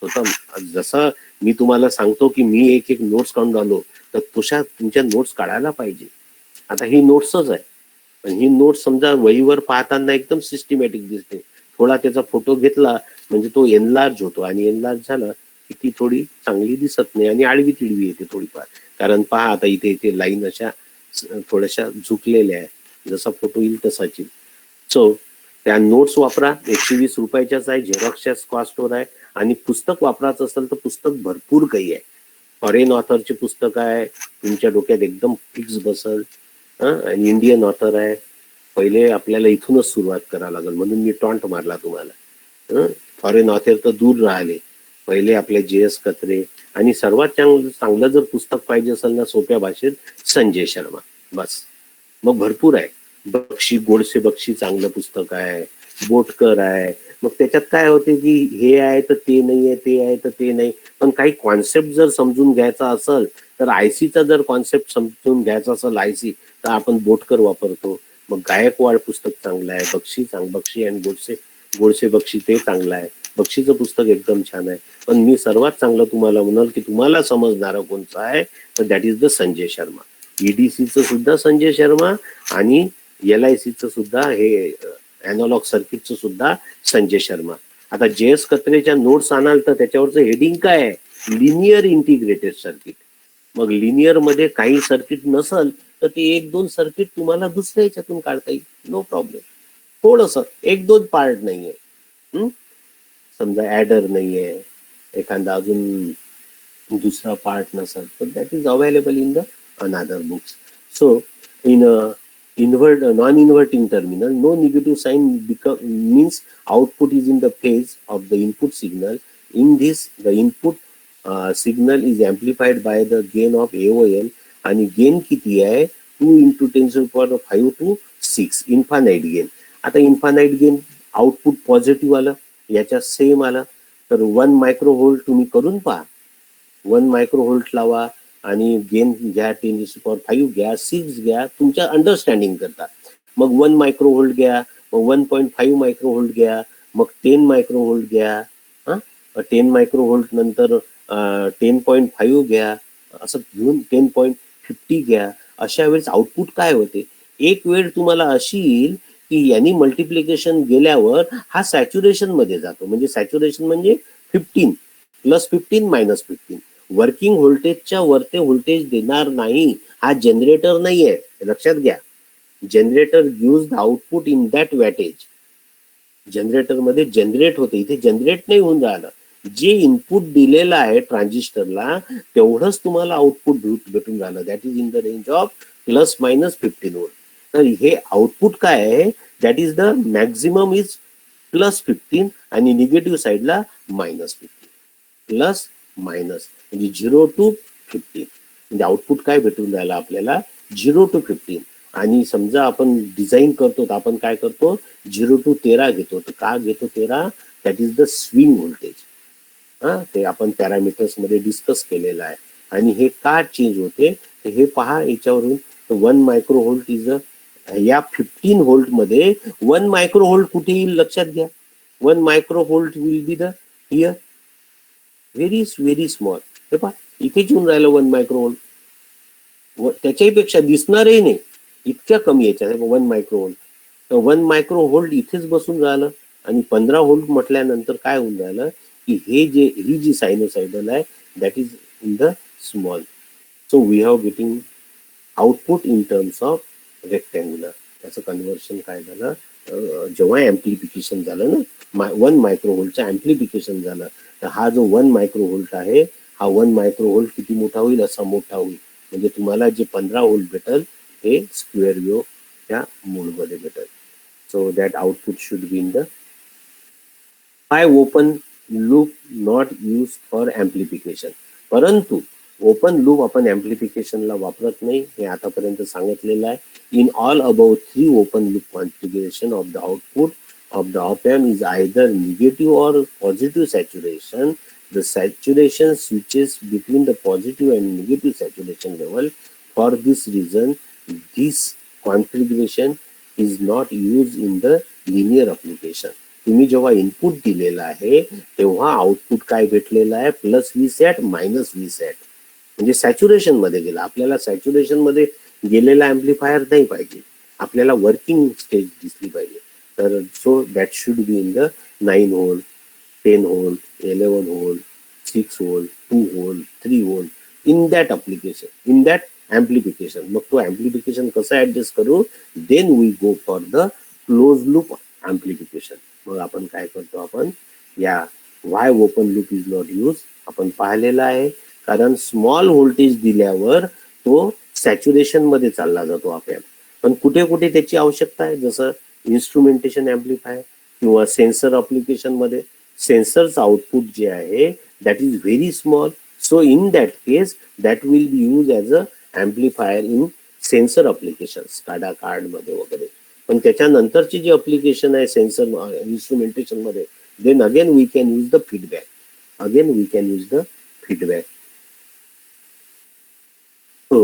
Speaker 1: स्वतः जसं मी तुम्हाला सांगतो की मी एक एक नोट्स काढून आलो, तर तशा तुमच्या नोट्स काढायला पाहिजे. आता ही नोट्सच आहे, पण ही नोट्स समजा वहीवर पाहताना एकदम सिस्टमॅटिक दिसते. थोडा त्याचा फोटो घेतला म्हणजे तो एनलार्ज होतो, आणि एनलार्ज झाला की ती थोडी चांगली दिसत नाही आणि आडवी तिडवी येते थोडीफार. कारण पहा आता इथे लाईन अशा थोड्याशा झुकलेल्या आहे, जसा फोटो येईल तसाच येईल. सो त्या नोट्स वापरा, 120 रुपयाच्याच आहे, झेरॉक्सच्या कॉस्टवर आहे. आणि पुस्तक वापरायचं असेल तर पुस्तक भरपूर काही आहे. फॉरेन ऑथरचे पुस्तक आहे, तुमच्या डोक्यात एकदम फिक्स बसल. आणि इंडियन ऑथर आहे. पहिले आपल्याला इथूनच सुरुवात करावं लागेल, म्हणून मी टॉन्ट मारला तुम्हाला. फॉरेन ऑथर तर दूर राहिले. पहिले आपले JS कत्रे, आणि सर्वात चांगलं जर पुस्तक पाहिजे असेल ना सोप्या भाषेत, संजय शर्मा. बस, मग भरपूर आहे. बक्षी, गोडसे बक्षी चांगलं पुस्तक आहे, बोटकर आहे. मग त्याच्यात काय होते की हे आहे तर ते नाही आहे, ते आहे तर ते नाही. पण काही कॉन्सेप्ट जर समजून घ्यायचा असेल तर आयसीचा जर कॉन्सेप्ट समजून घ्यायचा असेल आयसी, तर आपण बोटकर वापरतो. मग गायकवाड पुस्तक चांगलं आहे, बक्षी आणि गोडसे बक्षी ते चांगलं आहे. बक्षीचं पुस्तक एकदम छान आहे. पण मी सर्वात चांगलं तुम्हाला म्हणाल की तुम्हाला समजणारं कोणतं आहे तर that is the Sanjay Sharma. EDCचं सुद्धा संजय शर्मा, आणि LICचं सुद्धा हे अॅनालॉग सर्किटचं सुद्धा संजय शर्मा. आता JS कत्रेच्या नोट्स आणाल तर त्याच्यावरचं हेडिंग काय आहे, लिनियर इंटिग्रेटेड सर्किट. मग लिनियर मध्ये काही सर्किट नसल तर ते 1-2 सर्किट तुम्हाला दुसऱ्या ह्याच्यातून काढता येईल, नो प्रॉब्लेम. थोडस 1-2 पार्ट नाहीये. समजा ऍडर नाहीये, एखादा अजून दूसरा पार्ट नसल, तर that is available in the another books. So in non-inverting terminal, no negative sign means output is in the phase of the input signal. In this, the input signal is amplified by the gain of AOL, आणि gain किती आहे, 2 × 10⁵ to 6 infinite gain. आता infinite gain output positive आलं, याच्या same आलं तर 1 microvolt तुम्ही करून पहा. 1 मायक्रोव्होल्ट लावा आणि गेन घ्या, 10⁵ घ्या, 6 घ्या, तुमच्या अंडरस्टँडिंग करता. मग 1 मायक्रोव्होल्ट घ्या, मग 1.5 मायक्रोव्होल्ट घ्या, मग 10 मायक्रोव्होल्ट घ्या, 10 मायक्रोव्होल्ट नंतर 10.5 घ्या, असं घेऊन 10.50 घ्या. अशा वेळेस आउटपुट काय होते, एक वेळ तुम्हाला अशी येईल की यांनी मल्टिप्लिकेशन गेल्यावर हा सॅच्युरेशन मध्ये जातो. म्हणजे सॅच्युरेशन म्हणजे 15 + 15 - 15. वर्किंग व्होल्टेजच्या वरते व्होल्टेज देणार नाही. हा जनरेटर नाहीये, लक्षात घ्या. Generator gives the output in that weightage. Generator मध्ये जनरेट होते, इथे जनरेट नाही होऊन राहिलं. जे इनपुट दिलेलं आहे ट्रान्झिस्टरला तेवढंच तुम्हाला आउटपुट भेटून राहिलं. That is in the range of ±15 volt. तर हे आउटपुट काय आहे, that is the maximum is +15 आणि निगेटिव्ह साईडला -15. प्लस मायनस म्हणजे 0 to 15. म्हणजे आउटपुट काय भेटून राहिलं आपल्याला, 0 to 15. आणि समजा आपण डिझाईन करतो तर आपण काय करतो, 0 to 13 घेतो. तर का घेतो 13, that is the swing voltage. ते आपण पॅरामीटर्स मध्ये डिस्कस केलेलं आहे. आणि हे का चेंज होते हे पहा याच्यावरून. 1 मायक्रोव्होल्ट इज या 15 व्होल्ट मध्ये 1 मायक्रोव्होल्ट कुठे येईल लक्षात घ्या. 1 microvolt will be the here very small. हे पहा इथेच येऊन राहिलं 1 मायक्रोव्होल्ट. त्याच्याही पेक्षा दिसणारही नाही, इतक्या कमी याच्यात 1 मायक्रोव्होल्ट. तर 1 मायक्रोव्होल्ट इथेच बसून राहिलं. आणि 15 व्होल्ट म्हटल्यानंतर काय होऊन राहिलं की ही जी सायनोसायडल आहे that is in the small. So we have getting output in terms of rectangular. त्याचं कन्व्हर्शन काय झालं, जेव्हा ऍम्प्लिफिकेशन झालं ना, 1 मायक्रोव्होल्टचं ऍम्प्लिफिकेशन झालं, तर हा जो 1 मायक्रोव्होल्ट आहे, हा 1 मायक्रोव्होल्ट किती मोठा होईल, असा मोठा होईल. म्हणजे तुम्हाला जे 15 व्होल्ट भेटल हे स्क्वेअर वेव्ह त्या मोडमध्ये भेटल. So that output should be in the 5 open loop not use for amplification. परंतु ओपन लूप आपण ऍम्प्लिफिकेशनला वापरत नाही, हे आतापर्यंत सांगितलेलं आहे. In all about 3 open loop configuration of the output of the op-amp is either negative or positive saturation. The saturation switches between the positive and negative saturation level. For this reason, this configuration is not used in the linear application. तुम्ही जेव्हा input दिलेला आहे तेव्हा output काय भेटलेलं आहे, plus V सॅट minus V सॅट, म्हणजे saturation मध्ये गेला. आपल्याला सॅच्युरेशन मध्ये गेलेला ऍम्प्लिफायर नाही पाहिजे, आपल्याला वर्किंग स्टेज दिसली पाहिजे. तर so that should be in the 9 volt, 10 volt, 11 volt, 6 volt, 2 volt, 3 volt, in that application, in that amplification. मग तो ऍम्प्लिफिकेशन कसं ऍडजस्ट करू, then we go for the close loop amplification. मग आपण काय करतो, आपण या why open loop is not use आपण पाहिलेला आहे. कारण स्मॉल व्होल्टेज दिल्यावर तो सॅच्युरेशन मध्ये चालला जातो आपल्याला. पण कुठे कुठे त्याची आवश्यकता आहे, जसं इन्स्ट्रुमेंटेशन ऍम्प्लिफायर किंवा सेन्सर अप्लिकेशन मध्ये सेन्सरचं आउटपुट जे आहे that is very small. So in that case that will be use as a amplifier in sensor application, SCADA card मध्ये वगैरे. पण त्याच्यानंतरची जी अप्लिकेशन आहे सेन्सर इन्स्ट्रुमेंटेशन मध्ये, then again we can use the feedback, again we can use the feedback. So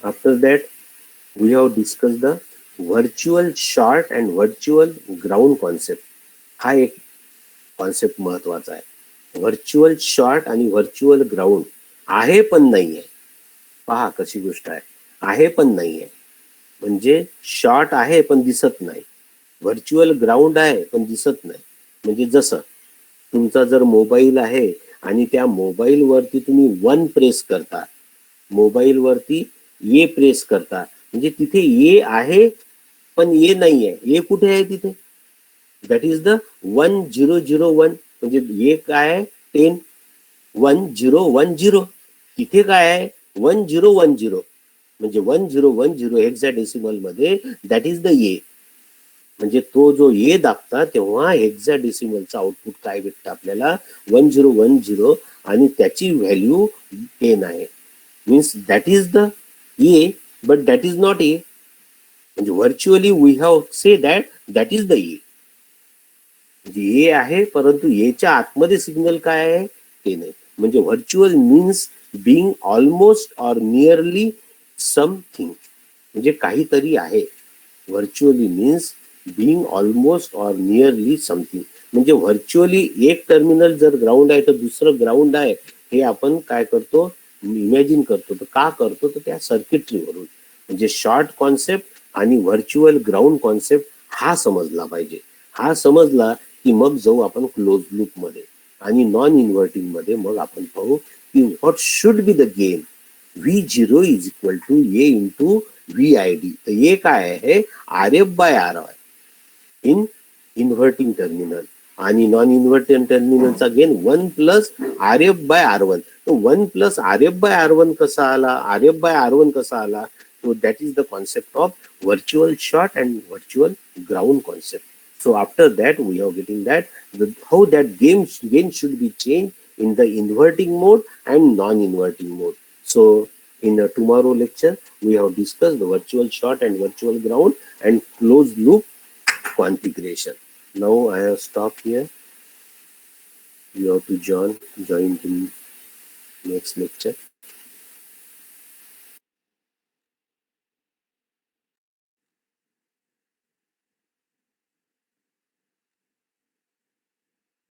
Speaker 1: after that we have discussed the virtual short and virtual ground concept. हा एक concept महत्वाचा आहे. व्हर्च्युअल शॉर्ट आणि virtual ground आहे पण नाहीये. पहा कशी गोष्ट आहे पण नाहीये. म्हणजे शॉर्ट आहे पण दिसत नाही, व्हर्च्युअल ग्राउंड आहे पण दिसत नाही. म्हणजे जसं तुमचा जर मोबाईल आहे आणि त्या मोबाईल वरती तुम्ही 1 प्रेस करता, मोबाईल वरती ए प्रेस करता, म्हणजे तिथे ए आहे पण ए नाही आहे. ए कुठे आहे तिथे, दॅट इज द 1001. म्हणजे ए काय आहे 10, 1010. तिथे काय आहे 1010, म्हणजे 1010 हेक्साडेसिमल मध्ये दॅट इज द ए. म्हणजे तो जो ए दाबता तेव्हा हेक्साडेसिमलचं आउटपुट काय भेटतं आपल्याला 1010, आणि त्याची व्हॅल्यू 10 आहे. Means that is the A but that is not A. म्हणजे virtually we have say that that is the A. म्हणजे ए आहे परंतु एच्या आतमध्ये सिग्नल काय आहे ते नाही. म्हणजे virtual means being almost or nearly something, म्हणजे काहीतरी आहे. Virtually means being almost or nearly something. म्हणजे व्हर्च्युअली एक टर्मिनल जर ग्राउंड आहे तर दुसरं ग्राउंड आहे, हे आपण काय करतो, इमॅजिन करतो. तर का करतो, तर त्या सर्किटरीवरून. म्हणजे शॉर्ट कॉन्सेप्ट आणि व्हर्च्युअल ग्राउंड कॉन्सेप्ट हा समजला पाहिजे. हा समजला की मग जाऊ आपण क्लोज लूप मध्ये आणि नॉन इन्व्हर्टिंग मध्ये. मग आपण पाहू की what should be the gain. V0 is equal to A into VID. तर ए काय आहे, RF/RI इन इन्व्हर्टिंग टर्मिनल, आणि नॉन इन्व्हर्टिंग टर्मिनलचा गेन 1 प्लस RF/R1. तो 1 प्लस RF/R1 कसा आला, RF/R1 कसा आला, so that is the concept of virtual short and virtual ground concept. So after that we are getting that how that gain should be changed in the inverting mode and non-inverting mode. So in a tomorrow lecture we have discussed the virtual short and virtual ground and closed loop configuration. Now I have stopped here. You have to join in next lecture.